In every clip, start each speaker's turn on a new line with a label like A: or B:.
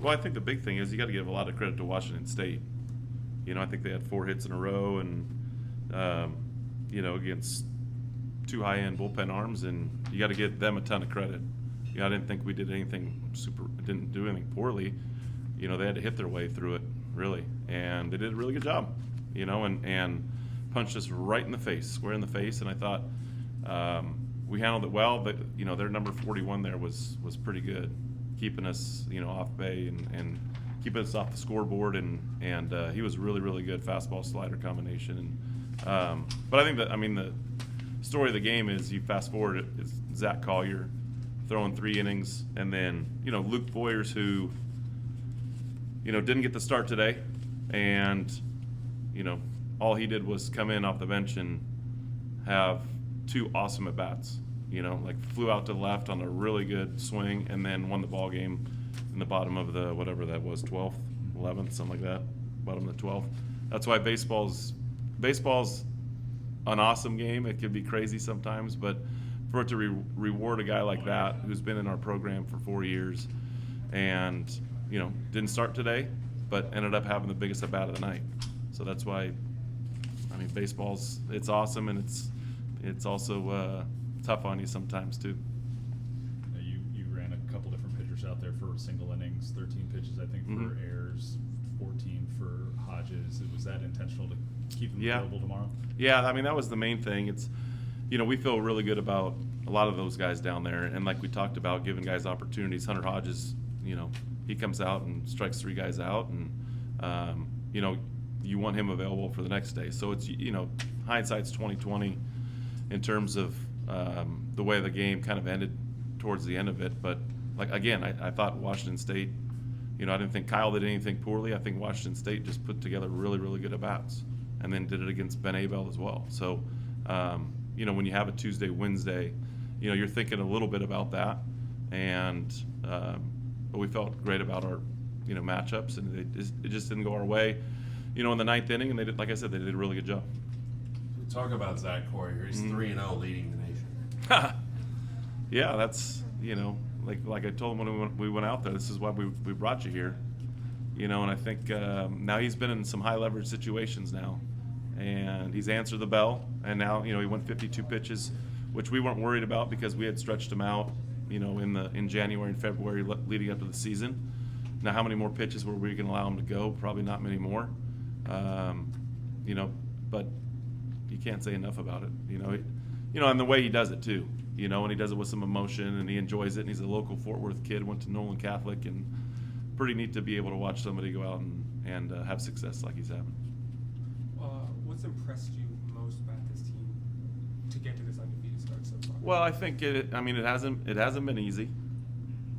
A: Well, I think the big thing is you got to give a lot of credit to Washington State. I think they had 4 hits in a row, and against 2 high-end bullpen arms, and you got to give them a ton of credit. I didn't think we did anything didn't do anything poorly. They had to hit their way through it, really, and they did a really good job. And punched us right in the face, square in the face, and I thought we handled it well. But their number 41 there was pretty good, keeping us off bay and keeping us off the scoreboard, and he was really, really good fastball slider combination. And but I think the story of the game is, you fast forward, it's Zach Collier throwing 3 innings, and then Luke Boyers, who didn't get the start today, and all he did was come in off the bench and have 2 awesome at bats. Flew out to the left on a really good swing, and then won the ball game in the bottom of the, whatever that was, 12th, 11th, something like that, bottom of the 12th. That's why baseball's an awesome game. It can be crazy sometimes, but for it to reward a guy like that, who's been in our program for 4 years, and didn't start today, but ended up having the biggest at bat of the night. So that's why, baseball's, it's awesome, and it's also tough on you sometimes too.
B: You ran a couple different pitchers out there for single innings, 13 pitches I think for Ayers, 14 for Hodges. Was that intentional to keep them available tomorrow?
A: Yeah, that was the main thing. It's we feel really good about a lot of those guys down there, and like we talked about, giving guys opportunities. Hunter Hodges, he comes out and strikes 3 guys out, and you want him available for the next day. So it's hindsight's 20/20 in terms of the way the game kind of ended towards the end of it. But I thought Washington State, I didn't think Kyle did anything poorly. I think Washington State just put together really, really good at bats, and then did it against Ben Abel as well. So when you have a Tuesday, Wednesday, you're thinking a little bit about that, and but we felt great about our matchups, and it just didn't go our way in the 9th inning, and they did, like I said, they did a really good job.
C: Talk about Zach Collier. He's 3-0, leading the nation.
A: Yeah, that's like I told him when we went out there, this is why we brought you here, and I think now he's been in some high leverage situations now, and he's answered the bell, and now he went 52 pitches, which we weren't worried about because we had stretched him out in January and February leading up to the season. Now, how many more pitches were we going to allow him to go? Probably not many more. But you can't say enough about it. And the way he does it too. And he does it with some emotion, and he enjoys it. And he's a local Fort Worth kid, went to Nolan Catholic, and pretty neat to be able to watch somebody go out and have success like he's having.
D: What's impressed you most about this team to get to this undefeated start so far?
A: Well, I think it hasn't been easy.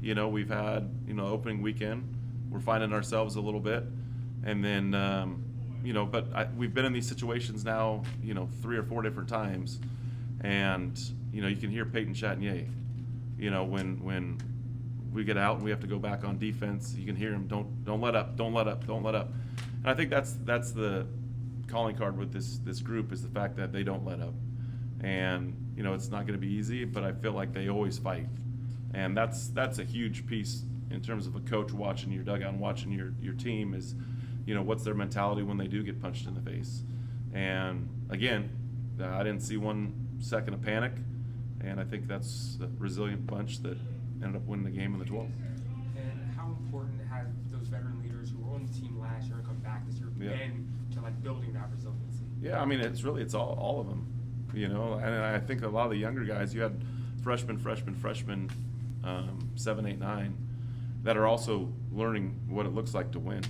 A: We've had opening weekend, we're finding ourselves a little bit, and then but we've been in these situations now 3 or 4 different times, and you can hear Peyton Chatagnier. When we get out and we have to go back on defense, you can hear him, don't let up, don't let up, don't let up. And I think that's the calling card with this group, is the fact that they don't let up. And it's not going to be easy, but I feel like they always fight, and that's a huge piece in terms of a coach watching your dugout and watching your team, is what's their mentality when they do get punched in the face. And again, I didn't see 1 second of panic, and I think that's a resilient bunch that ended up winning the game in the 12th.
D: And how important have those veteran leaders who were on the team last year and come back this year been to building that resiliency?
A: Yeah, it's all of them, and I think a lot of the younger guys, you had freshmen, 7, 8, 9, that are also learning what it looks like to win,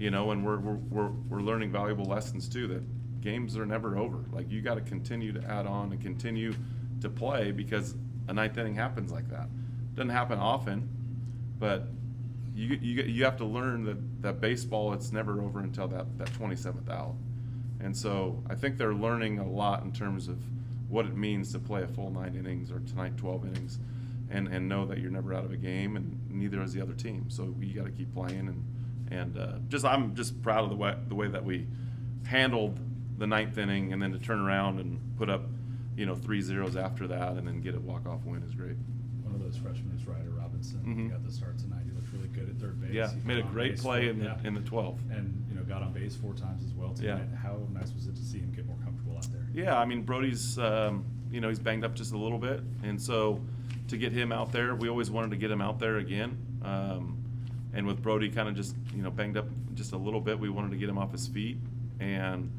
A: and we're learning valuable lessons too, that games are never over. Like, you got to continue to add on and continue to play, because a 9th inning happens like that. Doesn't happen often, but you have to learn that baseball, it's never over until that 27th out. And so I think they're learning a lot in terms of what it means to play a full 9 innings, or tonight 12 innings, and know that you're never out of a game, and neither is the other team. So you got to keep playing, and I'm just proud of the way that we handled the 9th inning, and then to turn around and put up 3 zeros after that, and then get a walk-off win is great.
B: One of those freshmen is Ryder Robinson. He got the start tonight. He looked really good at third base.
A: Yeah,
B: He
A: made a
B: got on
A: great
B: base
A: play
B: for-
A: in the 12th.
B: And, you know, got on base 4 times as well tonight.
A: Yeah.
B: How nice was it to see him get more comfortable out there?
A: Yeah, I mean, Brody's, you know, he's banged up just a little bit. And so to get him out there, we always wanted to get him out there again. And with Brody kind of just, you know, banged up just a little bit, we wanted to get him off his feet. And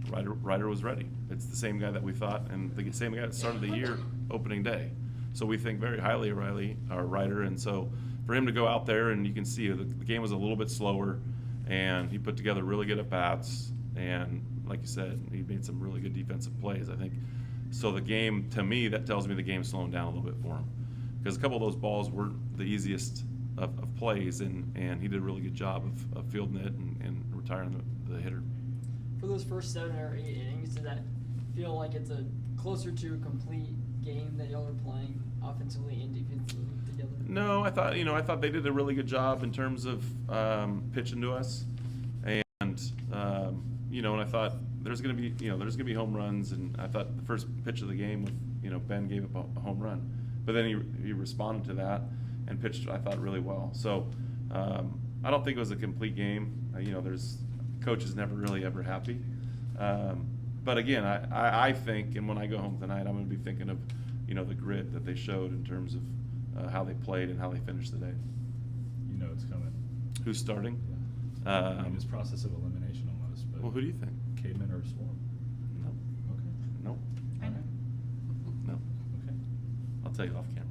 A: Ryder was ready. It's the same guy that we thought, and the same guy that started the year opening day. So we think very highly of Ryder. And so for him to go out there, and you can see the game was a little bit slower, and he put together really good at-bats. And like you said, he made some really good defensive plays, I think. So the game, to me, that tells me the game's slowing down a little bit for him. Because a couple of those balls weren't the easiest of plays, and he did a really good job of fielding it and retiring the hitter.
E: For those first 7 or 8 innings, does that feel like it's a closer to a complete game that y'all are playing offensively and defensively together?
A: No, I thought they did a really good job in terms of pitching to us, and you know, and I thought there's gonna be home runs, and I thought the first pitch of the game with Ben gave up a home run, but then he responded to that and pitched, I thought, really well. So I don't think it was a complete game. There's coach is never really ever happy, but again, I think, and when I go home tonight, I'm going to be thinking of the grit that they showed in terms of how they played and how they finished the day.
B: You know it's coming.
A: Who's starting?
B: Yeah. I mean, it's process of elimination almost. But
A: Well, who do you think?
B: Caveman or Swarm?
A: No.
B: Okay.
A: No.
B: All right.
A: No.
B: Okay.
A: I'll tell you off camera.